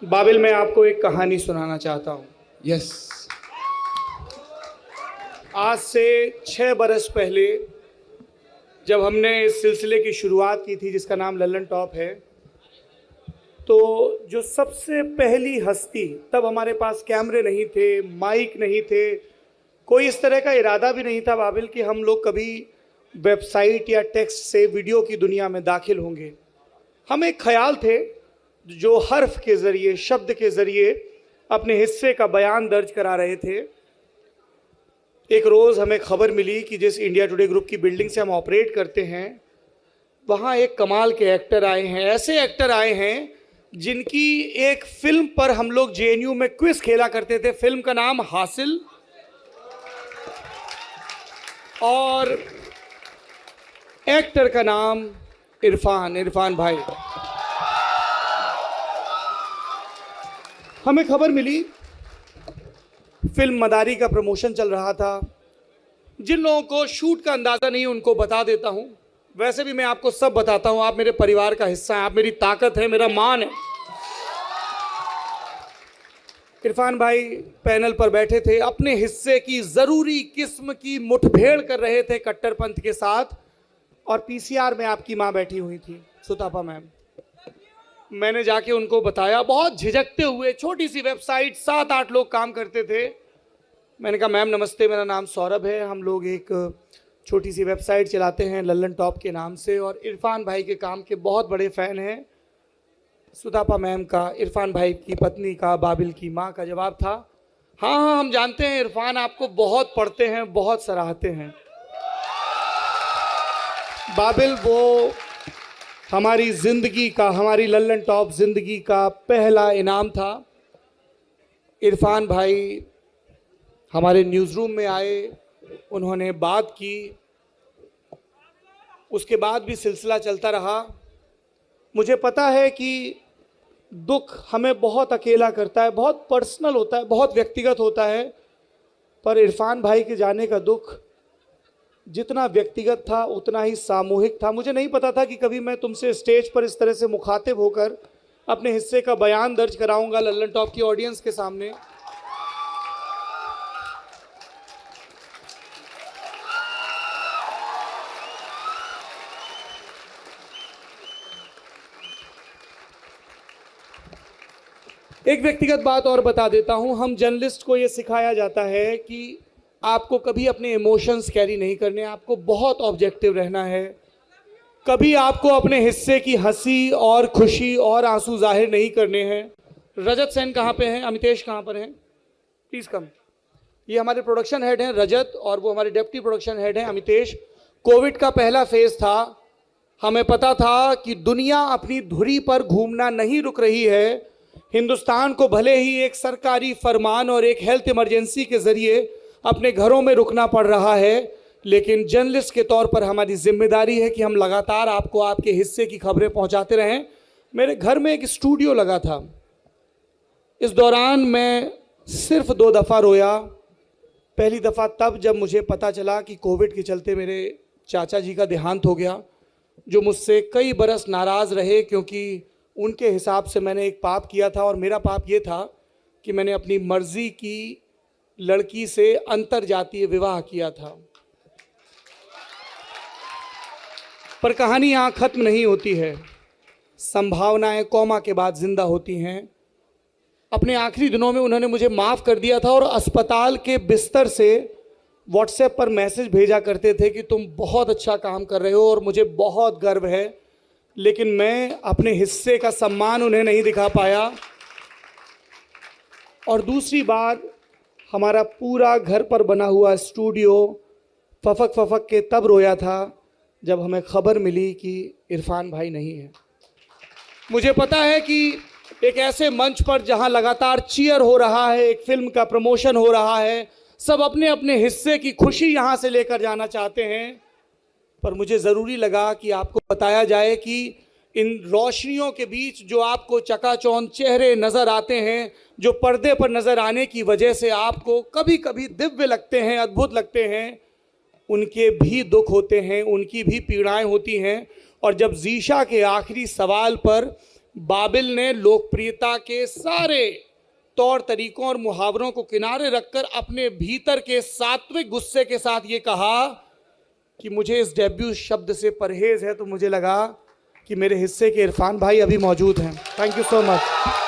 बाबिल, मैं आपको एक कहानी सुनाना चाहता हूँ। यस। आज से 6 बरस पहले जब हमने इस सिलसिले की शुरुआत की थी जिसका नाम लल्लन टॉप है, तो जो सबसे पहली हस्ती, तब हमारे पास कैमरे नहीं थे, माइक नहीं थे, कोई इस तरह का इरादा भी नहीं था बाबिल कि हम लोग कभी वेबसाइट या टेक्स्ट से वीडियो की दुनिया में दाखिल होंगे। हम एक ख्याल थे जो हर्फ के ज़रिए, शब्द के ज़रिए अपने हिस्से का बयान दर्ज करा रहे थे। एक रोज़ हमें खबर मिली कि जिस इंडिया टुडे ग्रुप की बिल्डिंग से हम ऑपरेट करते हैं, वहाँ एक कमाल के एक्टर आए हैं। ऐसे एक्टर आए हैं जिनकी एक फिल्म पर हम लोग जेएनयू में क्विज खेला करते थे। फिल्म का नाम हासिल, और एक्टर का नाम इरफान भाई। हमें खबर मिली, फिल्म मदारी का प्रमोशन चल रहा था। जिन लोगों को शूट का अंदाज़ा नहीं उनको बता देता हूं, वैसे भी मैं आपको सब बताता हूं। आप मेरे परिवार का हिस्सा हैं, आप मेरी ताकत है, मेरा मान है। इरफान भाई पैनल पर बैठे थे, अपने हिस्से की ज़रूरी किस्म की मुठभेड़ कर रहे थे कट्टरपंथ के साथ, और पीसीआर में आपकी माँ बैठी हुई थी, सुतापा मैम। मैंने जाके उनको बताया, बहुत झिझकते हुए। छोटी सी वेबसाइट, 7-8 लोग काम करते थे। मैंने कहा, मैम नमस्ते, मेरा नाम सौरभ है, हम लोग एक छोटी सी वेबसाइट चलाते हैं लल्लन टॉप के नाम से, और इरफान भाई के काम के बहुत बड़े फ़ैन हैं। सुतापा मैम का, इरफान भाई की पत्नी का, बाबिल की माँ का जवाब था, हाँ हाँ हम जानते हैं इरफान आपको बहुत पढ़ते हैं, बहुत सराहते हैं। बाबिल, वो हमारी ज़िंदगी का, हमारी लल्लन टॉप ज़िंदगी का पहला इनाम था। इरफान भाई हमारे न्यूज़ रूम में आए, उन्होंने बात की, उसके बाद भी सिलसिला चलता रहा। मुझे पता है कि दुख हमें बहुत अकेला करता है, बहुत पर्सनल होता है, बहुत व्यक्तिगत होता है, पर इरफान भाई के जाने का दुख जितना व्यक्तिगत था उतना ही सामूहिक था। मुझे नहीं पता था कि कभी मैं तुमसे स्टेज पर इस तरह से मुखातिब होकर अपने हिस्से का बयान दर्ज कराऊंगा लल्लन टॉप की ऑडियंस के सामने। एक व्यक्तिगत बात और बता देता हूं, हम जर्नलिस्ट को यह सिखाया जाता है कि आपको कभी अपने इमोशंस कैरी नहीं करने, आपको बहुत ऑब्जेक्टिव रहना है। कभी आपको अपने हिस्से की हंसी और खुशी और आंसू जाहिर नहीं करने हैं। रजत सेन कहाँ पे हैं? अमितेश कहाँ पर हैं? प्लीज़ कम। ये हमारे प्रोडक्शन हेड हैं रजत, और वो हमारे डिप्टी प्रोडक्शन हेड हैं अमितेश। कोविड का पहला फेज़ था, हमें पता था कि दुनिया अपनी धुरी पर घूमना नहीं रुक रही है। हिंदुस्तान को भले ही एक सरकारी फरमान और एक हेल्थ इमरजेंसी के ज़रिए अपने घरों में रुकना पड़ रहा है, लेकिन जर्नलिस्ट के तौर पर हमारी जिम्मेदारी है कि हम लगातार आपको आपके हिस्से की खबरें पहुंचाते रहें। मेरे घर में एक स्टूडियो लगा था, इस दौरान मैं सिर्फ 2 दफ़ा रोया। पहली दफ़ा तब जब मुझे पता चला कि कोविड के चलते मेरे चाचा जी का देहांत हो गया, जो मुझसे कई बरस नाराज़ रहे, क्योंकि उनके हिसाब से मैंने एक पाप किया था, और मेरा पाप ये था कि मैंने अपनी मर्ज़ी की लड़की से अंतरजातीय विवाह किया था। पर कहानी यहाँ ख़त्म नहीं होती है, संभावनाएं कौमा के बाद जिंदा होती हैं। अपने आखिरी दिनों में उन्होंने मुझे माफ़ कर दिया था, और अस्पताल के बिस्तर से व्हाट्सएप पर मैसेज भेजा करते थे कि तुम बहुत अच्छा काम कर रहे हो और मुझे बहुत गर्व है। लेकिन मैं अपने हिस्से का सम्मान उन्हें नहीं दिखा पाया। और दूसरी बार, हमारा पूरा घर पर बना हुआ स्टूडियो फफक फफक के तब रोया था जब हमें खबर मिली कि इरफान भाई नहीं है। मुझे पता है कि एक ऐसे मंच पर जहां लगातार चीयर हो रहा है, एक फिल्म का प्रमोशन हो रहा है, सब अपने अपने हिस्से की खुशी यहां से लेकर जाना चाहते हैं, पर मुझे ज़रूरी लगा कि आपको बताया जाए कि इन रोशनियों के बीच जो आपको चकाचौंध चेहरे नज़र आते हैं, जो पर्दे पर नज़र आने की वजह से आपको कभी कभी दिव्य लगते हैं, अद्भुत लगते हैं, उनके भी दुख होते हैं, उनकी भी पीड़ाएं होती हैं। और जब जीशा के आखिरी सवाल पर बाबिल ने लोकप्रियता के सारे तौर तरीकों और मुहावरों को किनारे रखकर अपने भीतर के सात्विक गुस्से के साथ ये कहा कि मुझे इस डेब्यू शब्द से परहेज है, तो मुझे लगा कि मेरे हिस्से के इरफान भाई अभी मौजूद हैं। Thank you so much.